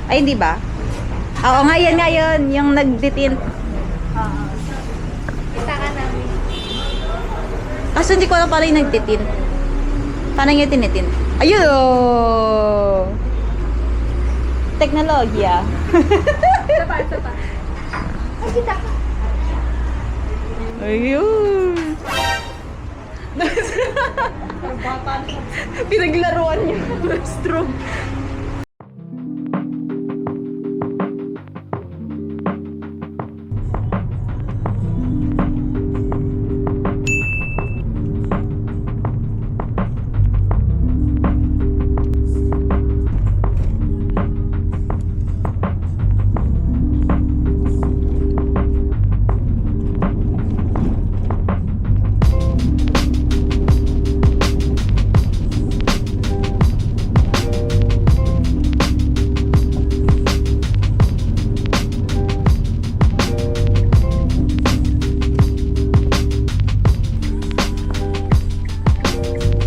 Ay, hindi ba? Oo nga, yan nga yun. Yung nagtitint. Oo. Kita ka namin. Kaso hindi ko alam pala yung nagtitint. Paano yung tinitint? Ayun oh! Teknolohiya. Isa pa, isa pa. Ay, kita ka. Ayun. Pinaglaruan niya. Stroke.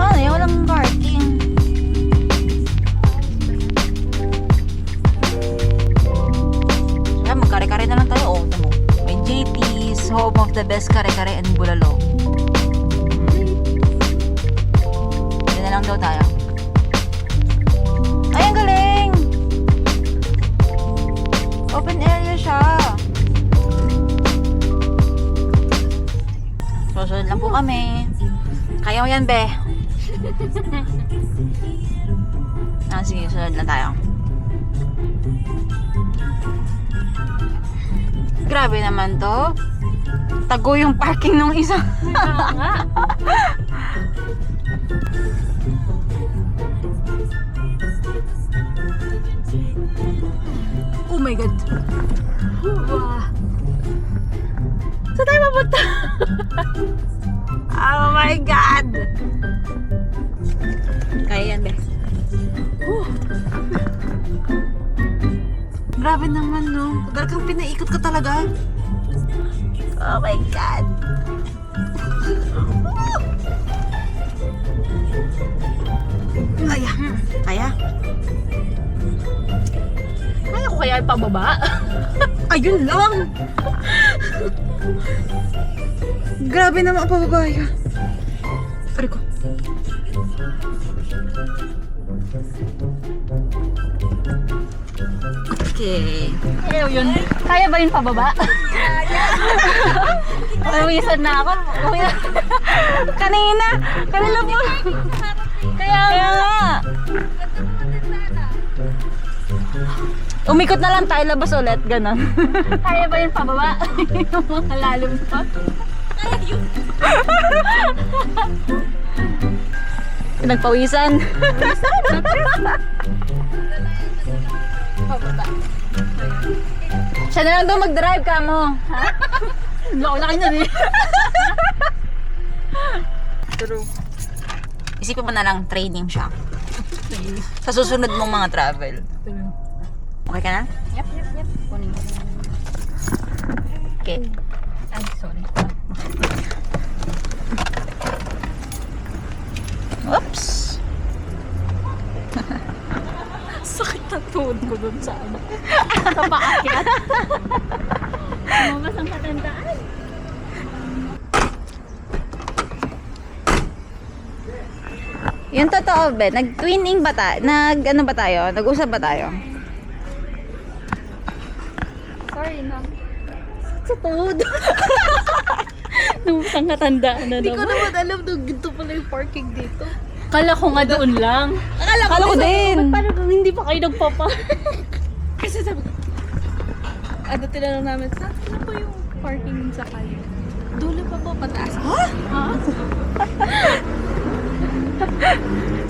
Ano yun? Walang parking. Kaya magkare-kare na lang tayo. Oh, ito mo. May JT's, home of the best kare-kare and bulalo. Hindi na lang daw tayo. Ay, ang galing! Open area siya. Susunod lang po kami. Kaya mo yan, be. Sige, sunod lang tayo. Grabe naman to. Tago yung parking nung isa. Oo nga. Oh my God. Wow. Saan tayo mapunta? Oh my God. Kaya yan, be. Grabe naman, no? Talagang pinaikot ka talaga. Oh my God. Kaya. Kaya. Kaya ko kaya ipababa? Ayun lang. Grabe naman ang pababaya. Pare ko. Okay. Ayaw yun. Kaya ba yun pababa? Nawisan na ako. Kanina po. Kaya nga. Umikot na lang tayo, labas ulit, ganon. Kaya ba yun pababa? Yung mga lalim pa. Kaya yun. Pinagpawisan. Pababa. Siya na lang daw mag-drive ka mo. Ha? Laki na rin. True. Isipin mo na lang, training siya. Sa susunod mong mga travel. Okay ka na? Yep. Kunin ko. Okay. Ay, sorry. Oops. Sakit na tuhod ko dun sa ano. Sa paakyat. Lumabas ang katandaan. Yung totoo, be, nag-twinning ba tayo? Nag-ano ba tayo? Nag-usap ba tayo? Sorry, ma'am. Sa tuhod. Lumabas ang katandaan na Hindi ko naman alam na ginto pala yung parking dito. Kala ko nga doon lang. Akala ko din. Paano kung hindi pa kayo nagpapa? Kasi sabi ko, ano tinanong namin, saan po yung parking sa kali? Dulo pa po, pataas. Ha?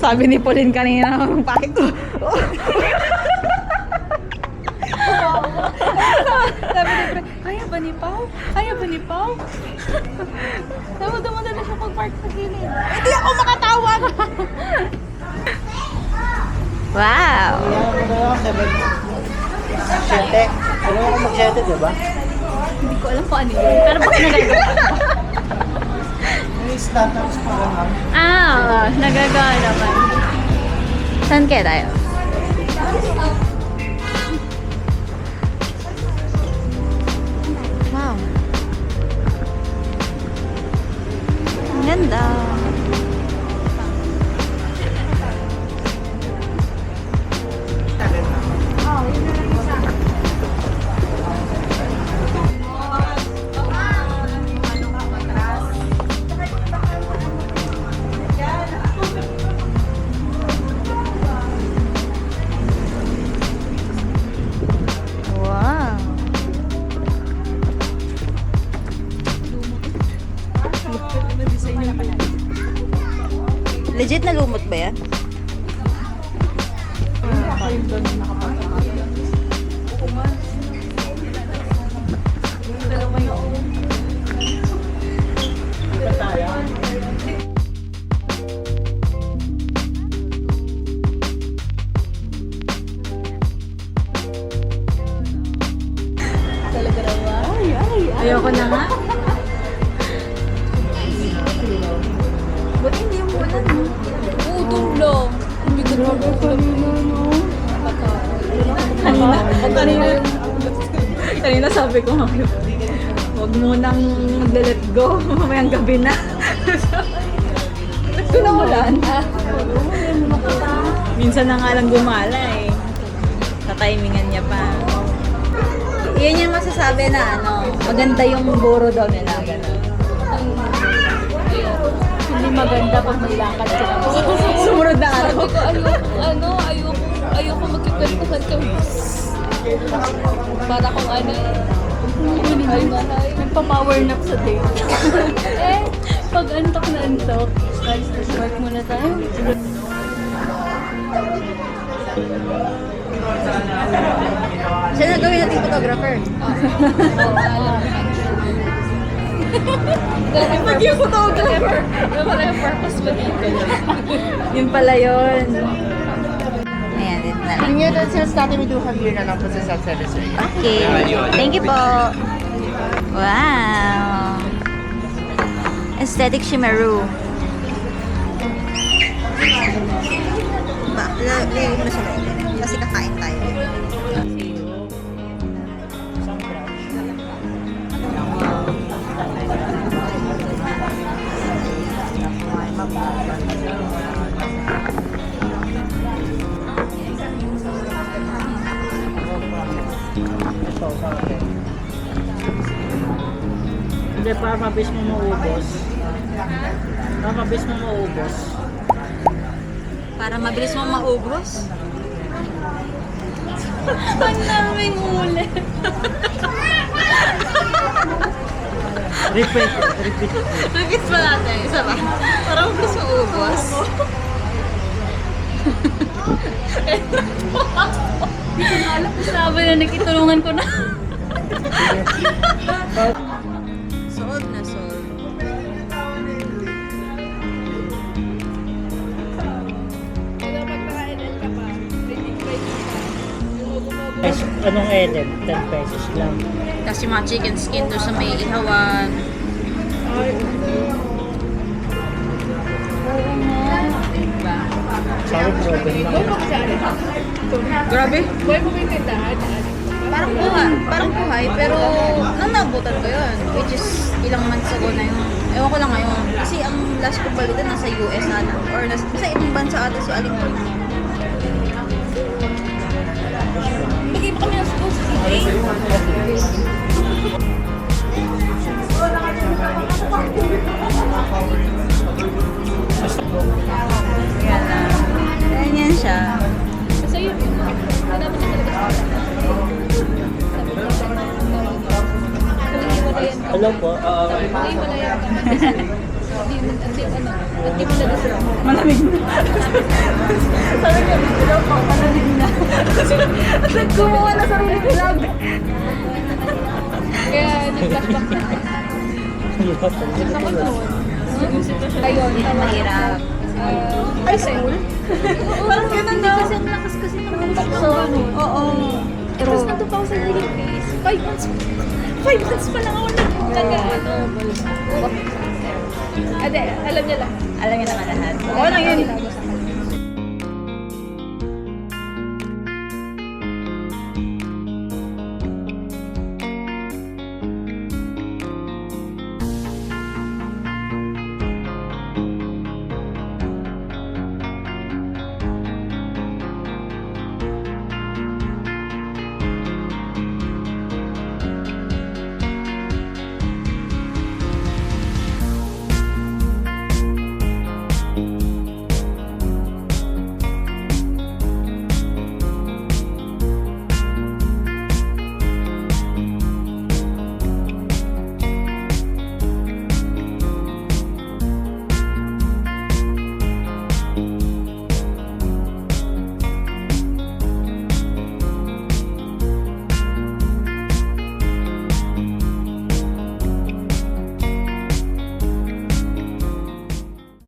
Sabi ni Pauline kanina, bakit ko? Sabi ni Pre, kaya ba ni Pao? Kaya ba ni Pao? Sabi mo na siya pag-park sa gilid. Hindi ako makatawag! Wow! Siyete. Ano mo mag-siyete, diba? Hindi ko alam kung ano yun. Pero bakit nagagawa? May startups pa naman. Nagagawa naman. Saan kaya tayo? ba yan? Ayoko na nga. Ba't hindi mo ulan mo? Udong lang. Hindi ko Kanina sabi ko, huwag mo nang let go. Mamayang gabi na. Ba't ko na ulan? Minsan na nga lang gumala eh. Sa timingan niya pa. Yun yung masasabi na maganda yung buro daw nila. Ganun. Hindi maganda pag may lakad ka lang. Sumunod na araw. Sabi ko, ayoko magkikwentuhan kami. Para kung Nagpa-power nap sa day. pag antok na antok, work muna tayo. Siya na gawin nating photographer. Maging photographer. Wala yung purpose mo dito. Yun pala yun. Ayan, dito na lang. Yung yun, since natin we do have here na lang po sa self-service area. Okay. Thank you po. Wow. Aesthetic Shimaru. Lagay mo na sa loob. Kasi kakain tayo. Hindi, para mabilis mo maubos. Para mabilis mo maubos. Para mabilis mong maubos. Ang naming ulit. Repeat. Repeat pa natin. Isa ba? Para mabilis maubos. Hindi ko na alam kung sabi na nakitulungan ko na. Sold na sold. Anong edit? 10 pesos lang. Kasi mga chicken skin doon sa may ihawan. Sorry, broken lang. Grabe. Parang buhay, pero nung nabutan ko yun, which is ilang months ago na yun. Ewan ko lang ngayon. Kasi ang last ko balita nasa US sana. Or sa ibang bansa ata so aling ko. Bigay pa kami ng school sa CJ. Yan na. Ganyan siya. Kasi yun, hanapin na talaga siya. Hello po. Hiwalayan ka na kasi hindi mo na gusto. Malamig na. Sabi ko, hello po, malamig na. At gumawa na sarili vlog. Kaya nag-flashback na. Nakot noon. Ayun, Mahirap. High school? Parang ganun na. Kasi ang lakas kasi ng utak ko. Oo. Tapos na 2008 days, 5 months pa lang ako nag-ano. Ade, alam niya lang. Alam niyo naman lahat. Oo lang yun.